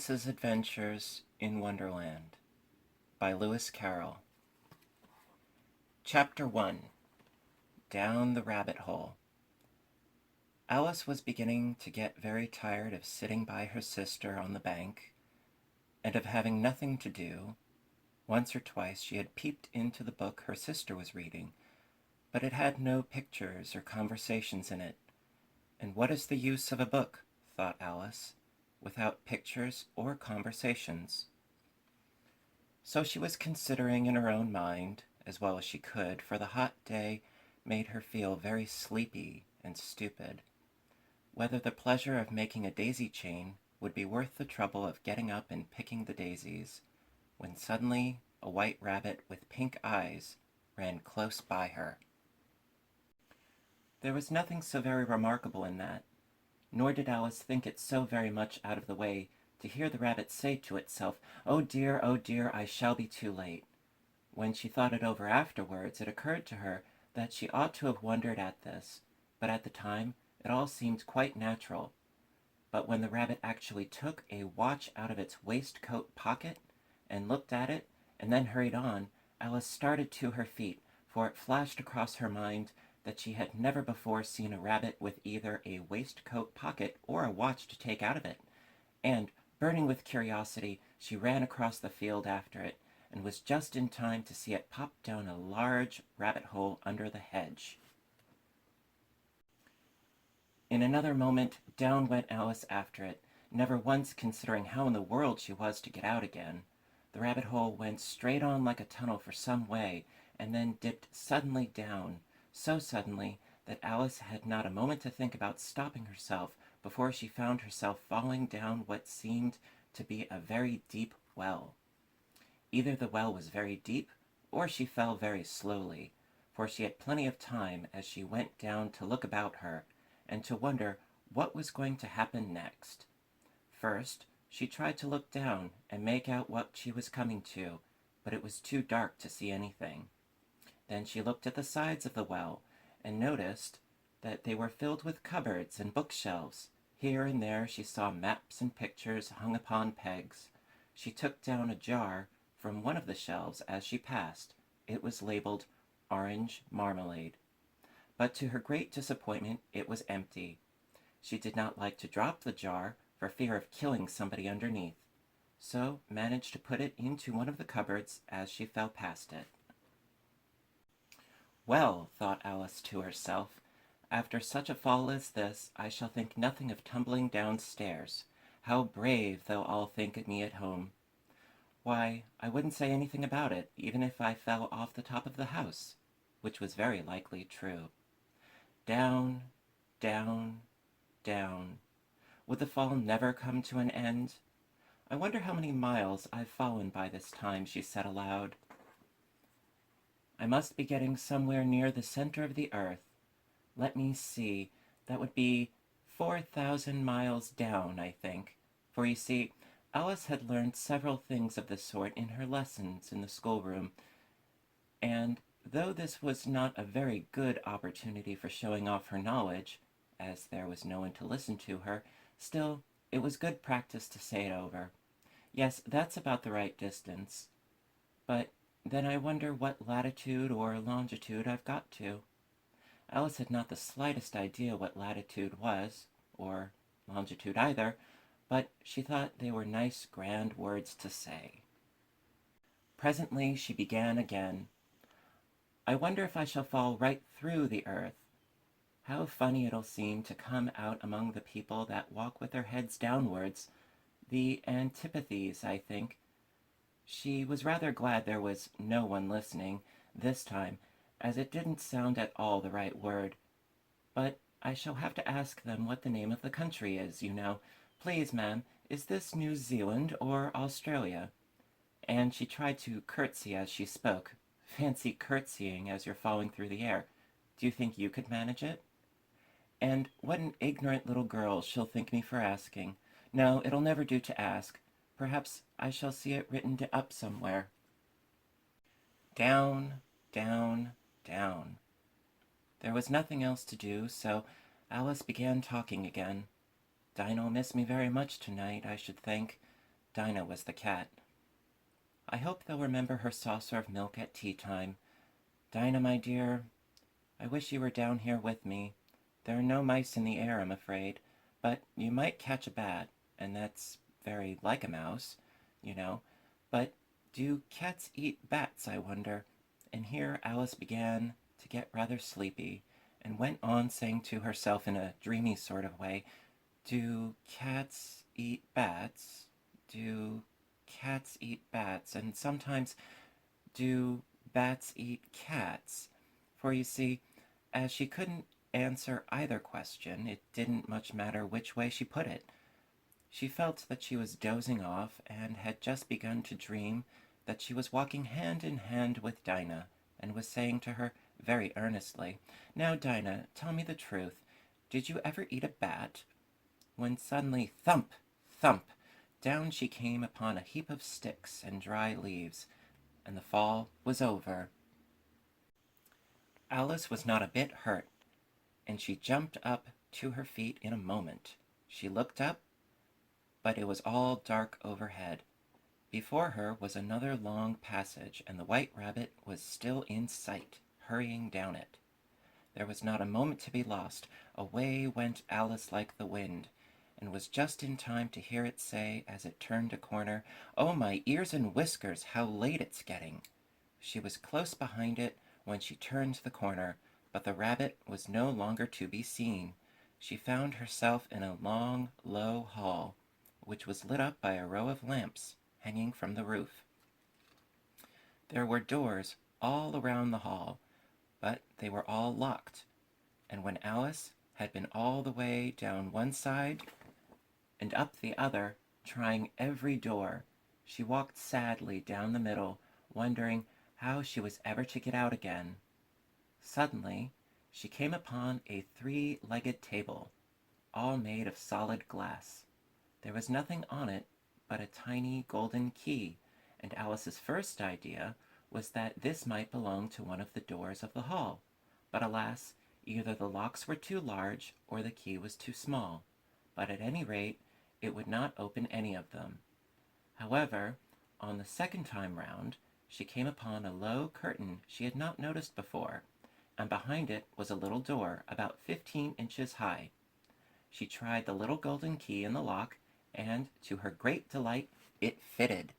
Alice's Adventures in Wonderland by Lewis Carroll. Chapter 1. Down the Rabbit Hole. Alice was beginning to get very tired of sitting by her sister on the bank, and of having nothing to do. Once or twice she had peeped into the book her sister was reading, but it had no pictures or conversations in it. And what is the use of a book, thought Alice, without pictures or conversations? So she was considering in her own mind, as well as she could, for the hot day made her feel very sleepy and stupid, whether the pleasure of making a daisy chain would be worth the trouble of getting up and picking the daisies, when suddenly a white rabbit with pink eyes ran close by her. There was nothing so very remarkable in that, nor did Alice think it so very much out of the way to hear the rabbit say to itself, oh dear, I shall be too late." When she thought it over afterwards, it occurred to her that she ought to have wondered at this, but at the time it all seemed quite natural. But when the rabbit actually took a watch out of its waistcoat pocket and looked at it, and then hurried on, Alice started to her feet, for it flashed across her mind that she had never before seen a rabbit with either a waistcoat pocket or a watch to take out of it, and, burning with curiosity, she ran across the field after it, and was just in time to see it pop down a large rabbit hole under the hedge. In another moment down went Alice after it, never once considering how in the world she was to get out again. The rabbit hole went straight on like a tunnel for some way, and then dipped suddenly down, so suddenly that Alice had not a moment to think about stopping herself before she found herself falling down what seemed to be a very deep well. Either the well was very deep, or she fell very slowly, for she had plenty of time as she went down to look about her, and to wonder what was going to happen next. First, she tried to look down and make out what she was coming to, but it was too dark to see anything. Then she looked at the sides of the well, and noticed that they were filled with cupboards and bookshelves. Here and there she saw maps and pictures hung upon pegs. She took down a jar from one of the shelves as she passed. It was labeled Orange Marmalade. But to her great disappointment it was empty. She did not like to drop the jar for fear of killing somebody underneath, so managed to put it into one of the cupboards as she fell past it. Well, thought Alice to herself, after such a fall as this, I shall think nothing of tumbling downstairs. How brave they'll all think me at home. Why, I wouldn't say anything about it, even if I fell off the top of the house, which was very likely true. Down, down, down. Would the fall never come to an end? I wonder how many miles I've fallen by this time, she said aloud. I must be getting somewhere near the center of the earth. Let me see, that would be 4,000 miles down, I think. For you see, Alice had learned several things of this sort in her lessons in the schoolroom, and though this was not a very good opportunity for showing off her knowledge, as there was no one to listen to her, still, it was good practice to say it over. Yes, that's about the right distance. But then I wonder what latitude or longitude I've got to. Alice had not the slightest idea what latitude was, or longitude either, but she thought they were nice, grand words to say. Presently she began again. I wonder if I shall fall right through the earth. How funny it'll seem to come out among the people that walk with their heads downwards, the antipathies, I think. She was rather glad there was no one listening this time, as it didn't sound at all the right word. But I shall have to ask them what the name of the country is, you know. Please, ma'am, is this New Zealand or Australia? And she tried to curtsy as she spoke. Fancy curtsying as you're falling through the air. Do you think you could manage it? And what an ignorant little girl she'll think me for asking. No, it'll never do to ask. Perhaps I shall see it written up somewhere. Down, down, down. There was nothing else to do, so Alice began talking again. Dinah'll miss me very much tonight, I should think. Dinah was the cat. I hope they'll remember her saucer of milk at tea time. Dinah, my dear, I wish you were down here with me. There are no mice in the air, I'm afraid, but you might catch a bat, and that's very like a mouse, you know. But do cats eat bats, I wonder? And here Alice began to get rather sleepy, and went on saying to herself in a dreamy sort of way, do cats eat bats? Do cats eat bats? And sometimes, do bats eat cats? For you see, as she couldn't answer either question, it didn't much matter which way she put it. She felt that she was dozing off, and had just begun to dream that she was walking hand in hand with Dinah, and was saying to her very earnestly, "Now, Dinah, tell me the truth. Did you ever eat a bat?" When suddenly, thump, thump, down she came upon a heap of sticks and dry leaves, and the fall was over. Alice was not a bit hurt, and she jumped up to her feet in a moment. She looked up, but it was all dark overhead. Before her was another long passage, and the White Rabbit was still in sight, hurrying down it. There was not a moment to be lost. Away went Alice like the wind, and was just in time to hear it say, as it turned a corner, "Oh, my ears and whiskers, how late it's getting!" She was close behind it when she turned the corner, but the rabbit was no longer to be seen. She found herself in a long, low hall, which was lit up by a row of lamps hanging from the roof. There were doors all around the hall, but they were all locked, and when Alice had been all the way down one side and up the other, trying every door, she walked sadly down the middle, wondering how she was ever to get out again. Suddenly, she came upon a three-legged table, all made of solid glass. There was nothing on it but a tiny golden key, and Alice's first idea was that this might belong to one of the doors of the hall. But alas, either the locks were too large or the key was too small. But at any rate, it would not open any of them. However, on the second time round, she came upon a low curtain she had not noticed before, and behind it was a little door about 15 inches high. She tried the little golden key in the lock, and, to her great delight, it fitted.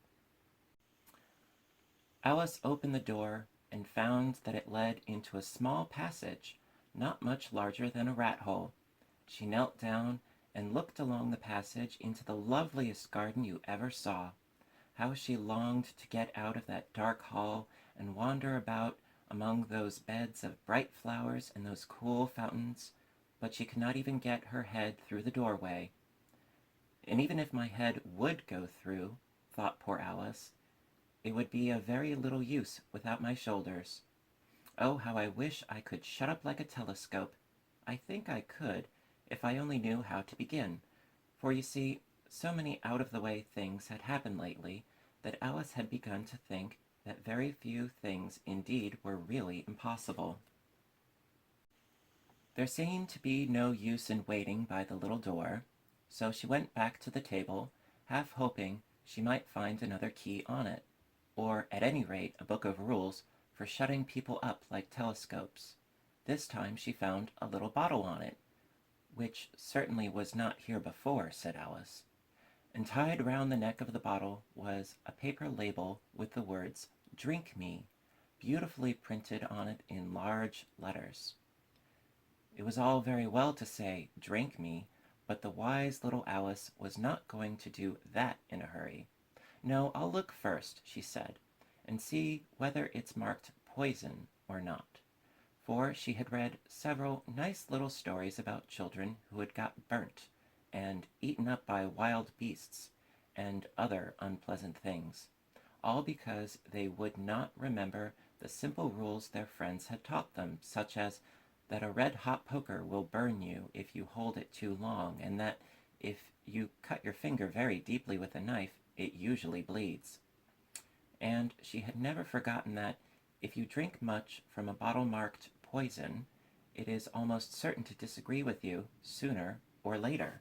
Alice opened the door and found that it led into a small passage, not much larger than a rat hole. She knelt down and looked along the passage into the loveliest garden you ever saw. How she longed to get out of that dark hall and wander about among those beds of bright flowers and those cool fountains, but she could not even get her head through the doorway. And even if my head would go through, thought poor Alice, it would be of very little use without my shoulders. Oh, how I wish I could shut up like a telescope. I think I could, if I only knew how to begin. For you see, so many out-of-the-way things had happened lately that Alice had begun to think that very few things indeed were really impossible. There seemed to be no use in waiting by the little door, so she went back to the table, half hoping she might find another key on it, or at any rate a book of rules for shutting people up like telescopes. This time she found a little bottle on it, which certainly was not here before, said Alice. And tied round the neck of the bottle was a paper label with the words, "Drink me," beautifully printed on it in large letters. It was all very well to say, "Drink me," but the wise little Alice was not going to do that in a hurry. "No, I'll look first," she said, "and see whether it's marked poison or not." For she had read several nice little stories about children who had got burnt and eaten up by wild beasts and other unpleasant things, all because they would not remember the simple rules their friends had taught them, such as that a red-hot poker will burn you if you hold it too long, and that if you cut your finger very deeply with a knife, it usually bleeds. And she had never forgotten that if you drink much from a bottle marked poison, it is almost certain to disagree with you sooner or later.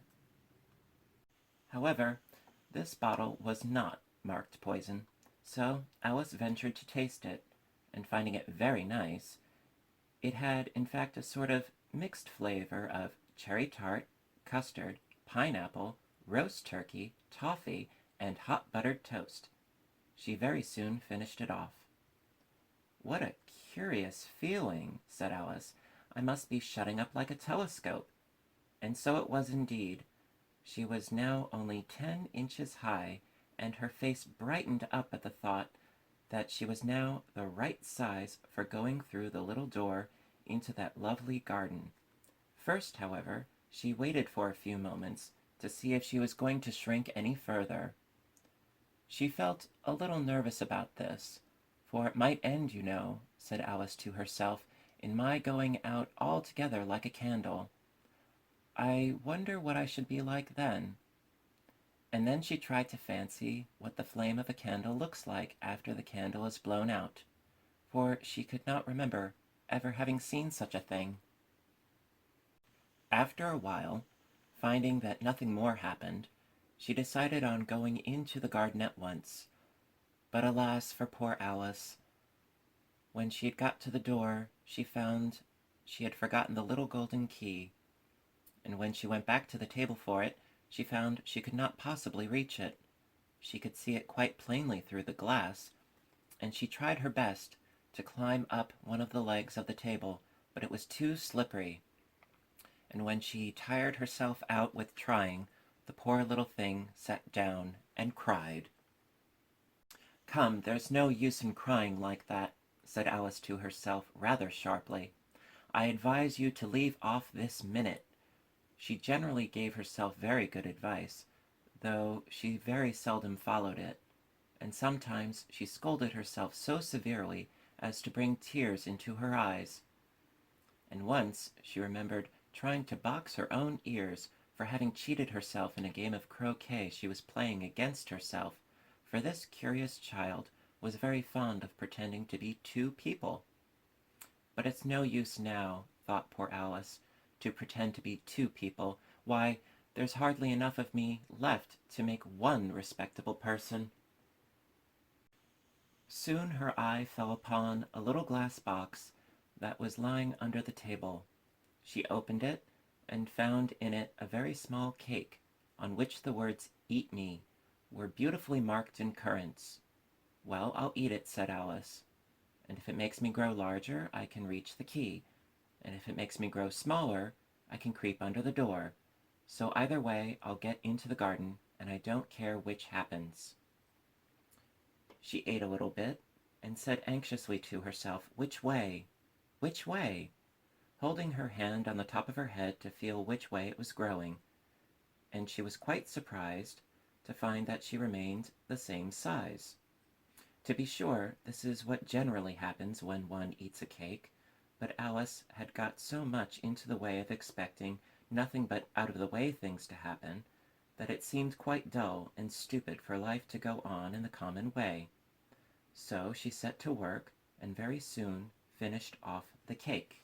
However, This bottle was not marked poison, so Alice ventured to taste it, and finding it very nice, it had in fact a sort of mixed flavor of cherry tart, custard, pineapple, roast turkey, toffee, and hot buttered toast. She very soon finished it off. "What a curious feeling," said Alice. "I must be shutting up like a telescope." And so it was indeed. She was now only 10 inches high, and her face brightened up at the thought that she was now the right size for going through the little door into that lovely garden. First, however, she waited for a few moments to see if she was going to shrink any further. She felt a little nervous about this, for it might end, you know, said Alice to herself, in my going out altogether like a candle. I wonder what I should be like then. And then she tried to fancy what the flame of a candle looks like after the candle is blown out, for she could not remember ever having seen such a thing. After a while, finding that nothing more happened, she decided on going into the garden at once. But alas for poor Alice! When she had got to the door, she found she had forgotten the little golden key, and when she went back to the table for it, she found she could not possibly reach it. She could see it quite plainly through the glass, and she tried her best to climb up one of the legs of the table, but it was too slippery. And when she tired herself out with trying, the poor little thing sat down and cried. "Come, there's no use in crying like that," said Alice to herself rather sharply. "I advise you to leave off this minute." She generally gave herself very good advice, though she very seldom followed it, and sometimes she scolded herself so severely as to bring tears into her eyes. And once she remembered trying to box her own ears for having cheated herself in a game of croquet she was playing against herself, for this curious child was very fond of pretending to be two people. But it's no use now, thought poor Alice, to pretend to be two people. Why, there's hardly enough of me left to make one respectable person. Soon her eye fell upon a little glass box that was lying under the table. She opened it and found in it a very small cake, on which the words "Eat me" were beautifully marked in currants. "Well, I'll eat it," said Alice, "and if it makes me grow larger, I can reach the key, and if it makes me grow smaller, I can creep under the door. So either way, I'll get into the garden, and I don't care which happens." She ate a little bit, and said anxiously to herself, "Which way? Which way?" holding her hand on the top of her head to feel which way it was growing, and she was quite surprised to find that she remained the same size. To be sure, this is what generally happens when one eats a cake, but Alice had got so much into the way of expecting nothing but out-of-the-way things to happen, that it seemed quite dull and stupid for life to go on in the common way. So she set to work, and very soon finished off the cake.